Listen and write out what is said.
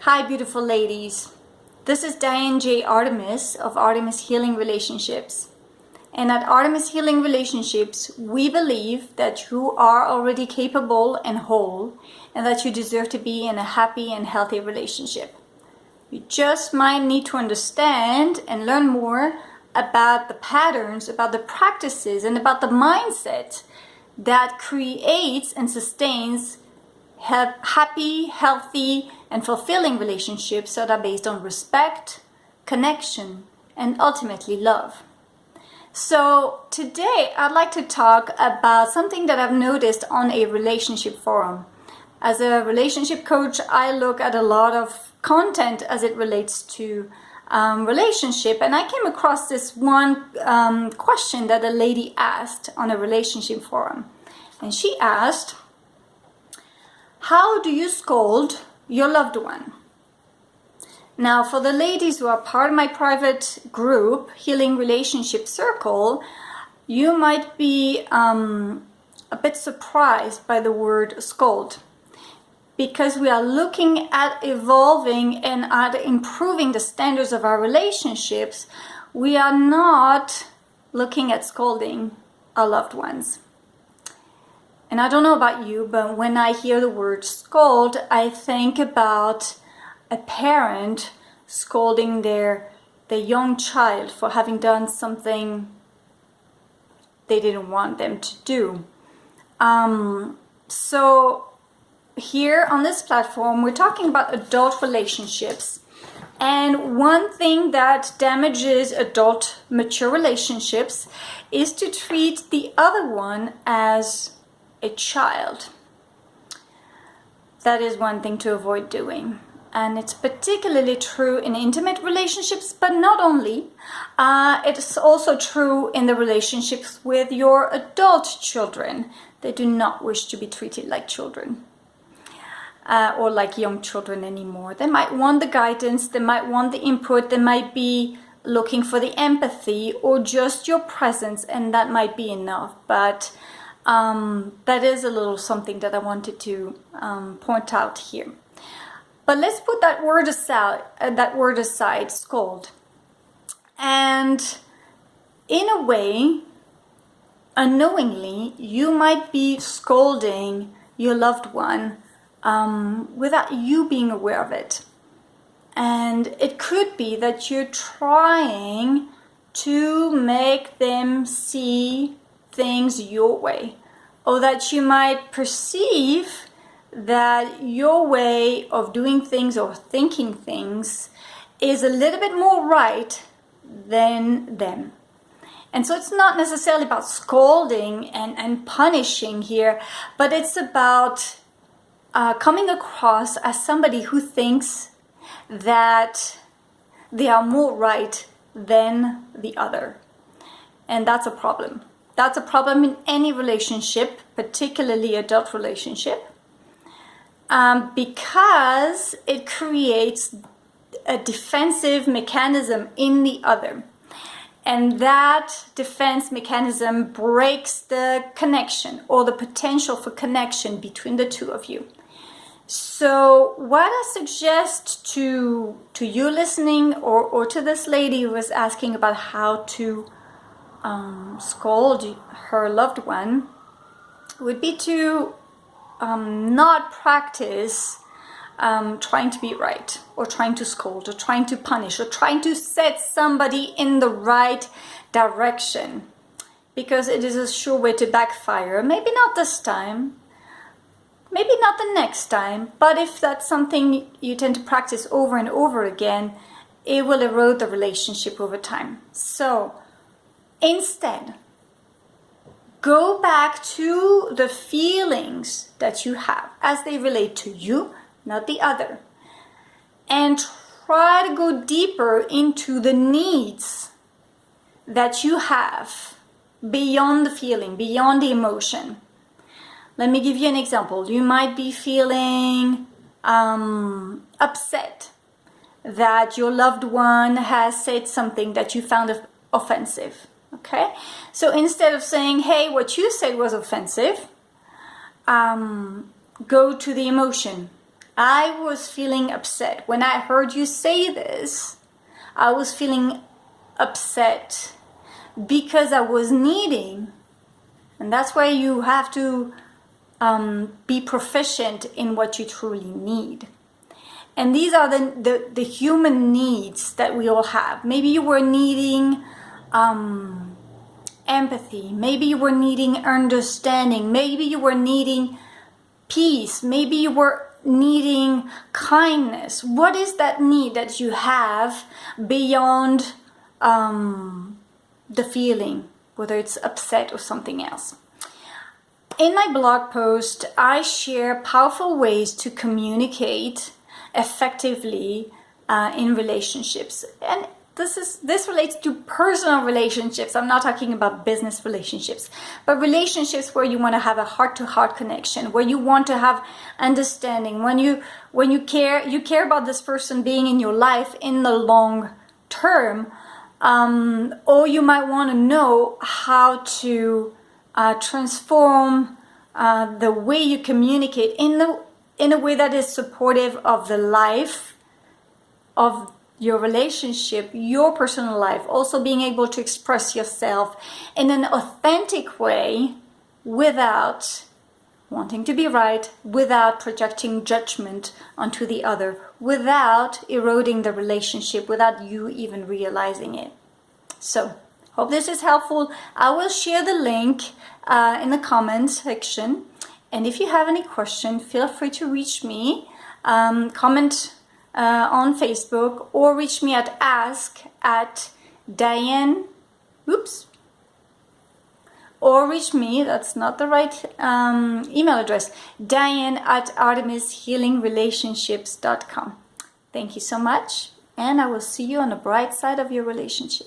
Hi, beautiful ladies. This is Diane J. Artemis of Artemis Healing Relationships. And at Artemis Healing Relationships, we believe that you are already capable and whole, and that you deserve to be in a happy and healthy relationship. You just might need to understand and learn more about the patterns, about the practices, and about the mindset that creates and sustains happy, healthy, and fulfilling relationships that are based on respect, connection, and ultimately love. So today I'd like to talk about something that I've noticed on a relationship forum. As a relationship coach, I look at a lot of content as it relates to relationship, and I came across this one question that a lady asked on a relationship forum. And she asked, how do you scold your loved one? Now, for the ladies who are part of my private group, Healing Relationship Circle, you might be a bit surprised by the word scold, because we are looking at evolving and at improving the standards of our relationships. We are not looking at scolding our loved ones. And I don't know about you, but when I hear the word scold, I think about a parent scolding their young child for having done something they didn't want them to do. So here on this platform, we're talking about adult relationships. And one thing that damages adult mature relationships is to treat the other one as a child. That is one thing to avoid doing. And it's particularly true in intimate relationships, but not only. It's also true in the relationships with your adult children. They do not wish to be treated like children or like young children anymore. They might want the guidance, they might want the input, they might be looking for the empathy or just your presence, and that might be enough. But that is a little something that I wanted to point out here. But let's put that word aside, scold. And in a way, unknowingly, you might be scolding your loved one without you being aware of it. And it could be that you're trying to make them see things your way, or that you might perceive that your way of doing things or thinking things is a little bit more right than them. And so it's not necessarily about scolding and punishing here, but it's about coming across as somebody who thinks that they are more right than the other. And that's a problem. That's a problem in any relationship, particularly adult relationship, because it creates a defensive mechanism in the other. And that defense mechanism breaks the connection or the potential for connection between the two of you. So what I suggest to you listening or to this lady who was asking about how to scold her loved one would be to not practice trying to be right, or trying to scold, or trying to punish, or trying to set somebody in the right direction, because it is a sure way to backfire. Maybe not this time, maybe not the next time, but if that's something you tend to practice over and over again, it will erode the relationship over time. So instead, go back to the feelings that you have as they relate to you, not the other. And try to go deeper into the needs that you have beyond the feeling, beyond the emotion. Let me give you an example. You might be feeling upset that your loved one has said something that you found offensive. Okay, so instead of saying, hey, what you said was offensive, go to the emotion I was feeling upset. When I heard you say this, I was feeling upset because I was needing, and that's why you have to be proficient in what you truly need. And these are the human needs that we all have. Maybe you were needing empathy. Maybe you were needing understanding. Maybe you were needing peace. Maybe you were needing kindness. What is that need that you have beyond the feeling, whether it's upset or something else? In my blog post, I share powerful ways to communicate effectively in relationships, and this relates to personal relationships. I'm not talking about business relationships, but relationships where you want to have a heart-to-heart connection, where you want to have understanding, when you care about this person being in your life in the long term, or you might want to know how to transform the way you communicate in a way that is supportive of the life of your relationship, your personal life. Also being able to express yourself in an authentic way without wanting to be right, without projecting judgment onto the other, without eroding the relationship, without you even realizing it. So, hope this is helpful. I will share the link in the comments section. And if you have any question, feel free to reach me. Comment on Facebook, or reach me at ask@Diane, or reach me, that's not the right email address, Diane@ArtemisHealingRelationships.com. Thank you so much, and I will see you on the bright side of your relationship.